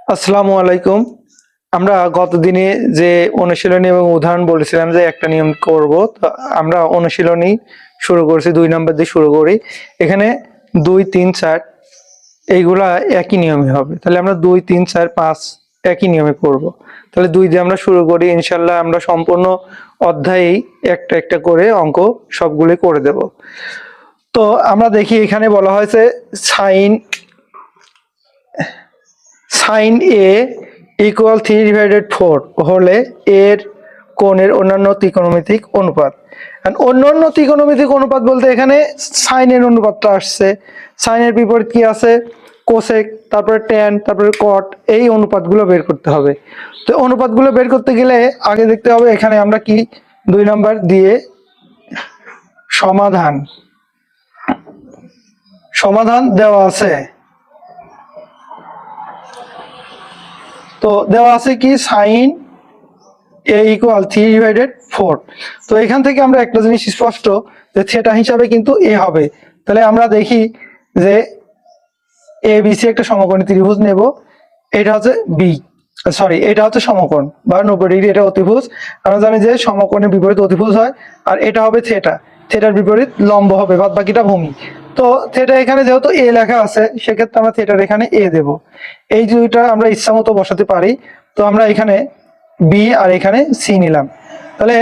আসসালামু আলাইকুম। আমরা গতদিনে যে অনুশীলনী এবং উদাহরণ বলেছিলাম যে একটা নিয়ম করব, তো আমরা অনুশীলনী শুরু করছি 2 নাম্বার দিয়ে শুরু করি। এখানে 2 3 4 এইগুলা একই নিয়মে হবে, তাহলে আমরা 2 3 4 5 একই নিয়মে করব। তাহলে 2 দিয়ে আমরা শুরু করি, ইনশাল্লাহ আমরা সম্পূর্ণ অধ্যায়েই একটা একটা করে অঙ্ক সবগুলো করে দেব। তো আমরা দেখি এখানে বলা হয়েছে সাইন এ ইকুয়াল 3/4 হলে এর কোণের অন্যান্য ত্রিকোণমিতিক অনুপাত। অন্যান্য ত্রিকোণমিতিক অনুপাত বলতে এখানে সাইনের অনুপাতটা আসছে, সাইনের বিপরীত কি আছে, কোসেক, তারপরে ট্যান, তারপরে কট, এই অনুপাতগুলো বের করতে হবে। তো অনুপাতগুলো বের করতে গেলে আগে দেখতে হবে এখানে আমরা কি 2 নাম্বার দিয়ে সমাধান দেওয়া আছে। তো দেওয়া আছে কি সাইন এ ইকুয়াল 3/4। তো এখান থেকে আমরা একটা জিনিস স্পষ্ট যে থিটা হিসাবে কিন্তু এ হবে। তাহলে আমরা দেখি যে এ বি সি একটা সমকোণী ত্রিভুজ নেব। এটা হচ্ছে এটা হচ্ছে সমকোণ বা 90 ডিগ্রি, এটা অতিভুজ। আমরা জানি যে সমকোণের বিপরীত অতিভুজ হয়, আর এটা হবে থিটার বিপরীত লম্ব হবে, বাদ বাকিটা ভূমি। তো থিটা এখানে যেহেতু এ লেখা আছে, সেক্ষেত্রে আমরা থিটার এখানে এ দেব। এই দুইটা আমরা ইচ্ছা মতো বসাতে পারি। তো আমরা এখানে বি আর এখানে সি নিলাম। তাহলে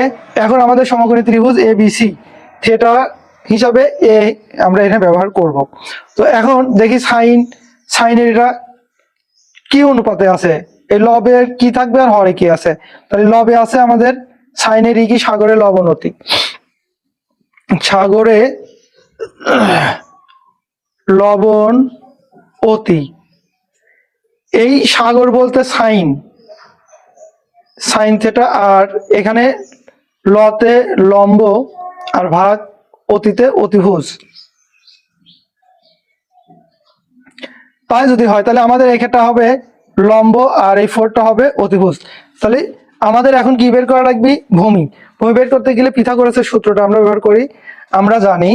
এখন আমাদের সমকোণী ত্রিভুজ এ বি সি থিটা হিসাবে এ আমরা এখানে ব্যবহার করব। তো এখন দেখি সাইনের এটা কি অনুপাতে আছে, এই লবের কি থাকবে আর হরে কি আছে। তাহলে লবে আছে আমাদের সাইনের কি সাগরে লবণতি, সাগরে লবণ অতি। এই সাগর বলতে সাইন থিটা, আর এখানে লতে লম্ব আর ভাগ অতিতে অতিভুজ। তাই যদি হয় তাহলে আমাদের এখানটা হবে লম্ব আর এই 4টা হবে অতিভুজ। তাহলে আমাদের এখন কি বের করা লাগবে, ভূমি বের করতে গেলে পিথাগোরাসের সূত্রটা আমরা ব্যবহার করি। আমরা জানি